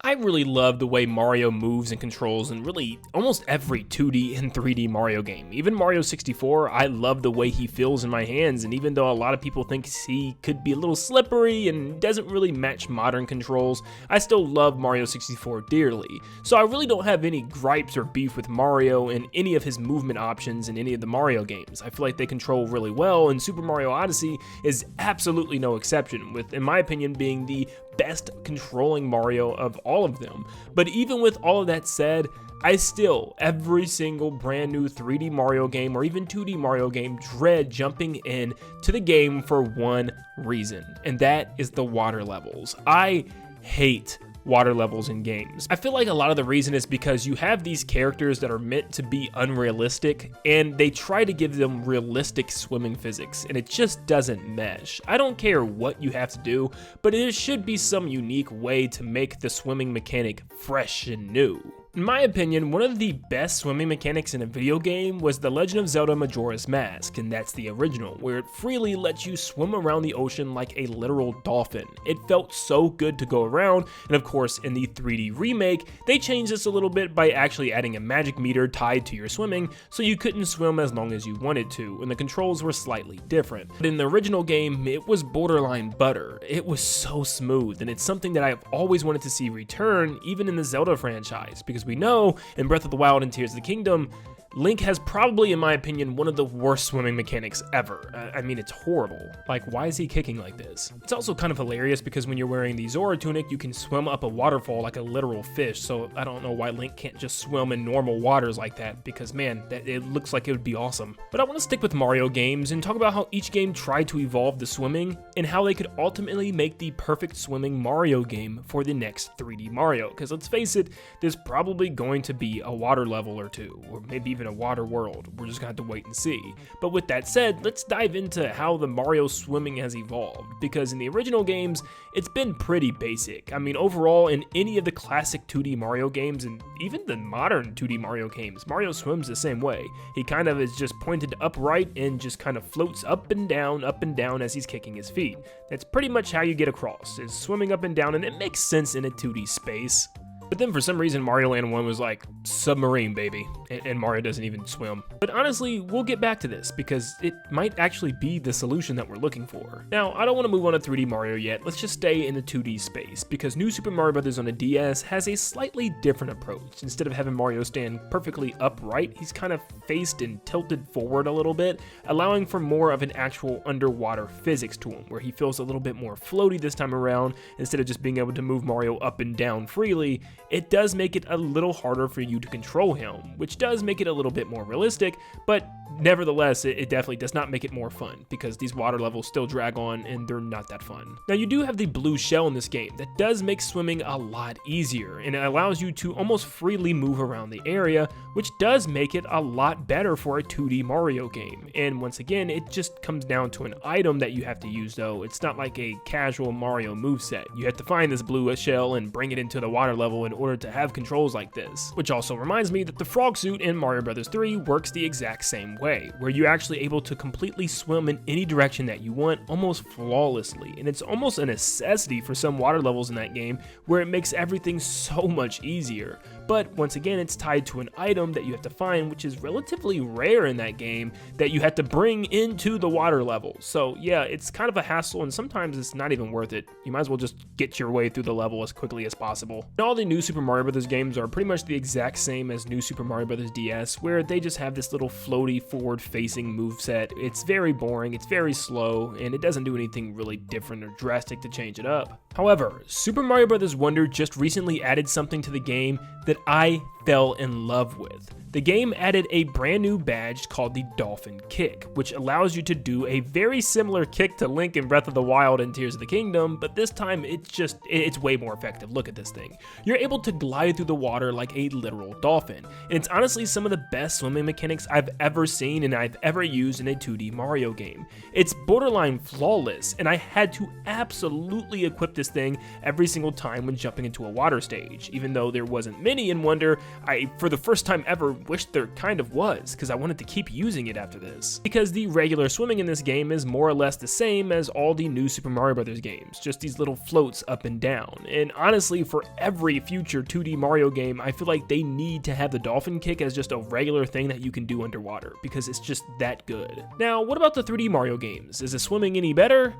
I really love the way Mario moves and controls in really almost every 2D and 3D Mario game. Even Mario 64, I love the way he feels in my hands, and even though a lot of people think he could be a little slippery and doesn't really match modern controls, I still love Mario 64 dearly. So I really don't have any gripes or beef with Mario and any of his movement options in any of the Mario games. I feel like they control really well, and Super Mario Odyssey is absolutely no exception, with, in my opinion, being the best controlling Mario of all of them. But even with all of that said, I still, every single brand new 3D Mario game or even 2D Mario game, dread jumping in to the game for one reason, and that is the water levels. I hate water levels in games. I feel like a lot of the reason is because you have these characters that are meant to be unrealistic, and they try to give them realistic swimming physics, and it just doesn't mesh. I don't care what you have to do, but there should be some unique way to make the swimming mechanic fresh and new. In my opinion, one of the best swimming mechanics in a video game was The Legend of Zelda Majora's Mask, and that's the original, where it freely lets you swim around the ocean like a literal dolphin. It felt so good to go around, and of course in the 3D remake, they changed this a little bit by actually adding a magic meter tied to your swimming, so you couldn't swim as long as you wanted to, and the controls were slightly different. But in the original game, it was borderline butter. It was so smooth, and it's something that I've always wanted to see return, even in the Zelda franchise, because we know in Breath of the Wild and Tears of the Kingdom, Link has probably, in my opinion, one of the worst swimming mechanics ever. I mean, it's horrible. Like, why is he kicking like this? It's also kind of hilarious because when you're wearing the Zora tunic, you can swim up a waterfall like a literal fish, so I don't know why Link can't just swim in normal waters like that, because man, it looks like it would be awesome. But I want to stick with Mario games and talk about how each game tried to evolve the swimming and how they could ultimately make the perfect swimming Mario game for the next 3D Mario, because let's face it, there's probably going to be a water level or two, or maybe even a water world. We're just gonna have to wait and see. But with that said, let's dive into how the Mario swimming has evolved, because in the original games, it's been pretty basic. I mean, overall, in any of the classic 2D Mario games, and even the modern 2D Mario games, Mario swims the same way. He kind of is just pointed upright and just kind of floats up and down as he's kicking his feet. That's pretty much how you get across, is swimming up and down, and it makes sense in a 2D space. But then for some reason, Mario Land 1 was like, submarine, baby, and Mario doesn't even swim. But honestly, we'll get back to this, because it might actually be the solution that we're looking for. Now, I don't want to move on to 3D Mario yet, let's just stay in the 2D space, because New Super Mario Bros. On the DS has a slightly different approach. Instead of having Mario stand perfectly upright, he's kind of faced and tilted forward a little bit, allowing for more of an actual underwater physics to him, where he feels a little bit more floaty this time around. Instead of just being able to move Mario up and down freely, it does make it a little harder for you to control him, which does make it a little bit more realistic, but nevertheless, it definitely does not make it more fun, because these water levels still drag on and they're not that fun. Now, you do have the blue shell in this game that does make swimming a lot easier, and it allows you to almost freely move around the area, which does make it a lot better for a 2D Mario game. And once again, it just comes down to an item that you have to use though. It's not like a casual Mario moveset. You have to find this blue shell and bring it into the water level in order to have controls like this. Which also reminds me that the frog suit in Mario Bros. 3 works the exact same way, where you're actually able to completely swim in any direction that you want almost flawlessly, and it's almost a necessity for some water levels in that game where it makes everything so much easier. But once again, it's tied to an item that you have to find, which is relatively rare in that game, that you have to bring into the water level. So yeah, it's kind of a hassle, and sometimes it's not even worth it. You might as well just get your way through the level as quickly as possible. And all the New Super Mario Bros. Games are pretty much the exact same as New Super Mario Bros. DS, where they just have this little floaty forward-facing moveset. It's very boring, it's very slow, and it doesn't do anything really different or drastic to change it up. However, Super Mario Bros. Wonder just recently added something to the game that I fell in love with. The game added a brand new badge called the Dolphin Kick, which allows you to do a very similar kick to Link in Breath of the Wild and Tears of the Kingdom, but this time it's way more effective. Look at this thing. You're able to glide through the water like a literal dolphin, and it's honestly some of the best swimming mechanics I've ever seen and I've ever used in a 2D Mario game. It's borderline flawless, and I had to absolutely equip this thing every single time when jumping into a water stage, even though there wasn't many me and wonder, I, for the first time ever, wish there kind of was, because I wanted to keep using it after this. Because the regular swimming in this game is more or less the same as all the new Super Mario Bros. Games, just these little floats up and down. And honestly, for every future 2D Mario game, I feel like they need to have the dolphin kick as just a regular thing that you can do underwater, because it's just that good. Now, what about the 3D Mario games? Is the swimming any better?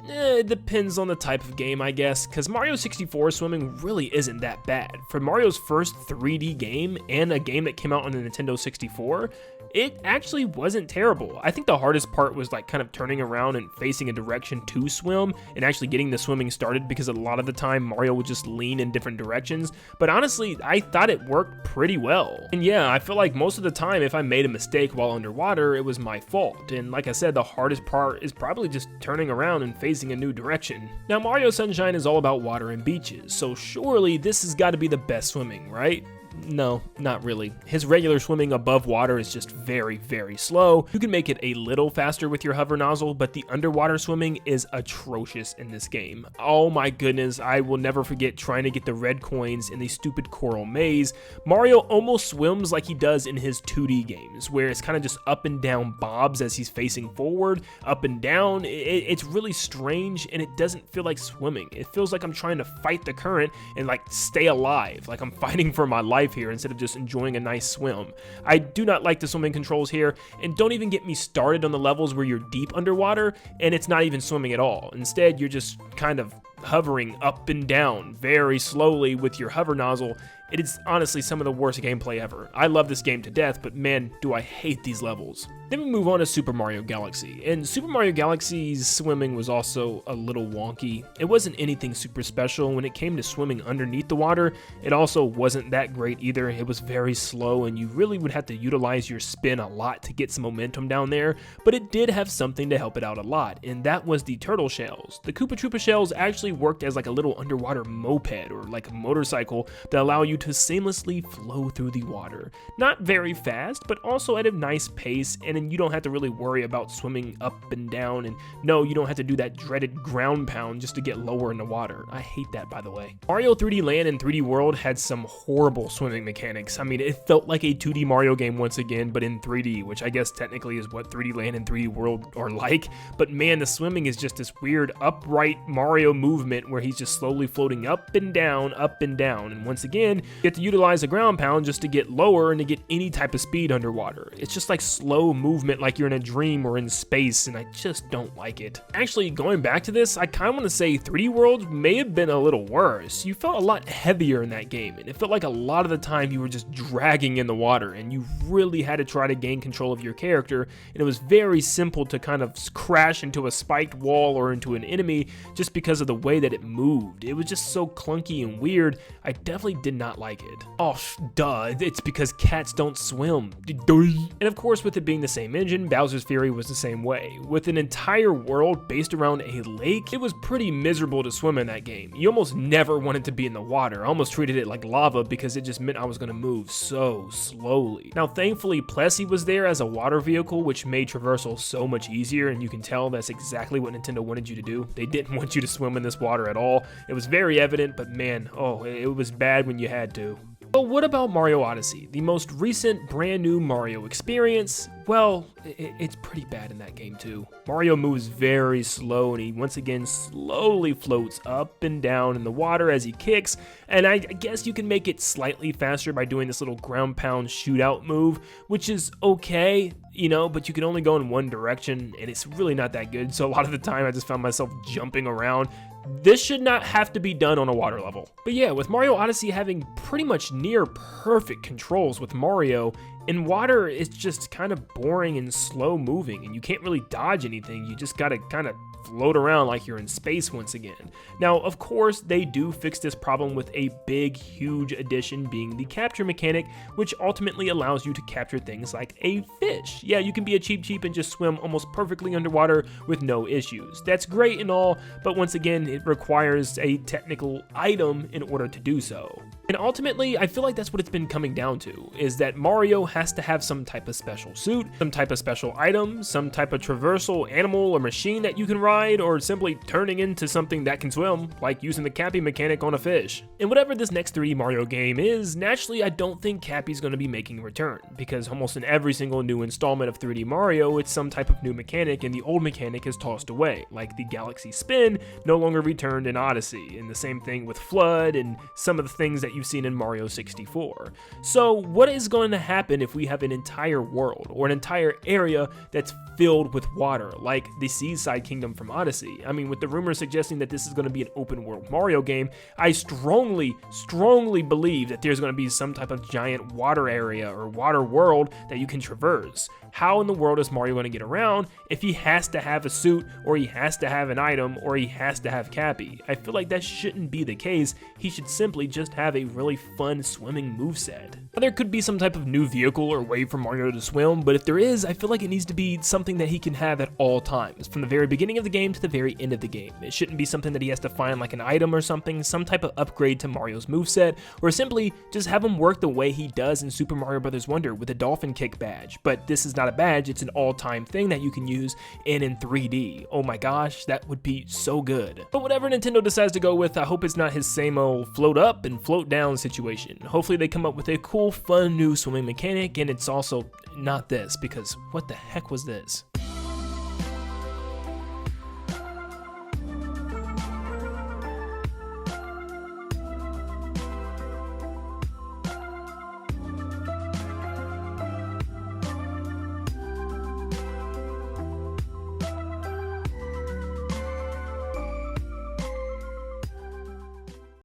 It depends on the type of game, I guess, because Mario 64 swimming really isn't that bad. For Mario's first 3D game, and a game that came out on the Nintendo 64, it actually wasn't terrible. I think the hardest part was like kind of turning around and facing a direction to swim, and actually getting the swimming started, because a lot of the time Mario would just lean in different directions, but honestly, I thought it worked pretty well. And yeah, I feel like most of the time if I made a mistake while underwater, it was my fault, and like I said, the hardest part is probably just turning around and facing a new direction. Now, Mario Sunshine is all about water and beaches, so surely this has got to be the best swimming, right? No, not really. His regular swimming above water is just very, very slow. You can make it a little faster with your hover nozzle, but the underwater swimming is atrocious in this game. Oh my goodness, I will never forget trying to get the red coins in the stupid coral maze. Mario almost swims like he does in his 2D games, where it's kind of just up and down bobs as he's facing forward, up and down. It's really strange, and it doesn't feel like swimming. It feels like I'm trying to fight the current and like stay alive, like I'm fighting for my life here instead of just enjoying a nice swim. I do not like the swimming controls here, and don't even get me started on the levels where you're deep underwater and it's not even swimming at all. Instead, you're just kind of hovering up and down very slowly with your hover nozzle. It is honestly some of the worst gameplay ever. I love this game to death, but man, do I hate these levels. Then we move on to Super Mario Galaxy, and Super Mario Galaxy's swimming was also a little wonky. It wasn't anything super special. When it came to swimming underneath the water, it also wasn't that great either. It was very slow, and you really would have to utilize your spin a lot to get some momentum down there, but it did have something to help it out a lot, and that was the turtle shells. The Koopa Troopa shells actually worked as like a little underwater moped or like a motorcycle that allow you to seamlessly flow through the water. Not very fast, but also at a nice pace, and then you don't have to really worry about swimming up and down, and no, you don't have to do that dreaded ground pound just to get lower in the water. I hate that, by the way. Mario 3D Land and 3D World had some horrible swimming mechanics. I mean, it felt like a 2D Mario game once again, but in 3D, which I guess technically is what 3D Land and 3D World are like, but man, the swimming is just this weird upright Mario movement where he's just slowly floating up and down, and once again, you have to utilize a ground pound just to get lower and to get any type of speed underwater. It's just like slow movement like you're in a dream or in space, and I just don't like it. Actually, going back to this, I kind of want to say 3D World may have been a little worse. You felt a lot heavier in that game, and it felt like a lot of the time you were just dragging in the water, and you really had to try to gain control of your character, and it was very simple to kind of crash into a spiked wall or into an enemy just because of the way that it moved. It was just so clunky and weird. I definitely did not like it. Oh, duh, it's because cats don't swim. And of course, with it being the same engine, Bowser's Fury was the same way. With an entire world based around a lake, it was pretty miserable to swim in that game. You almost never wanted to be in the water. I almost treated it like lava because it just meant I was going to move so slowly. Now, thankfully, Plessy was there as a water vehicle, which made traversal so much easier, and you can tell that's exactly what Nintendo wanted you to do. They didn't want you to swim in this water at all. It was very evident, but man, oh, it was bad when you had to. But what about Mario Odyssey, the most recent brand new Mario experience? Well, it's pretty bad in that game too. Mario moves very slow, and he once again slowly floats up and down in the water as he kicks, and I guess you can make it slightly faster by doing this little ground pound shootout move, which is okay, you know, but you can only go in one direction, and it's really not that good, so a lot of the time I just found myself jumping around. This should not have to be done on a water level. But yeah, with Mario Odyssey having pretty much near perfect controls with Mario, in water it's just kind of boring and slow moving, and you can't really dodge anything. You just gotta kind of float around like you're in space once again. Now, of course, they do fix this problem with a big, huge addition being the capture mechanic, which ultimately allows you to capture things like a fish. Yeah, you can be a cheap and just swim almost perfectly underwater with no issues. That's great and all, but once again, it requires a technical item in order to do so. And ultimately, I feel like that's what it's been coming down to, is that Mario has to have some type of special suit, some type of special item, some type of traversal animal or machine that you can ride, or simply turning into something that can swim, like using the Cappy mechanic on a fish. And whatever this next 3D Mario game is, naturally I don't think Cappy's going to be making a return, because almost in every single new installment of 3D Mario, it's some type of new mechanic and the old mechanic is tossed away, like the Galaxy Spin no longer returned in Odyssey, and the same thing with Flood and some of the things that you've seen in Mario 64. So what is going to happen if we have an entire world or an entire area that's filled with water, like the Seaside Kingdom from Odyssey? I mean, with the rumors suggesting that this is going to be an open world Mario game, I strongly believe that there's going to be some type of giant water area or water world that you can traverse. How in the world is Mario going to get around if he has to have a suit, or he has to have an item, or he has to have Cappy? I feel like that shouldn't be the case. He should simply just have a really fun swimming moveset. Now, there could be some type of new vehicle or way for Mario to swim, but if there is, I feel like it needs to be something that he can have at all times, from the very beginning of the game to the very end of the game. It shouldn't be something that he has to find like an item or something, some type of upgrade to Mario's moveset, or simply just have him work the way he does in Super Mario Bros. Wonder with a dolphin kick badge. But this is not a badge, it's an all-time thing that you can use in 3D. Oh my gosh, that would be so good. But whatever Nintendo decides to go with, I hope it's not his same old float up and float down situation. Hopefully they come up with a cool, fun new swimming mechanic, and it's also not this, because what the heck was this?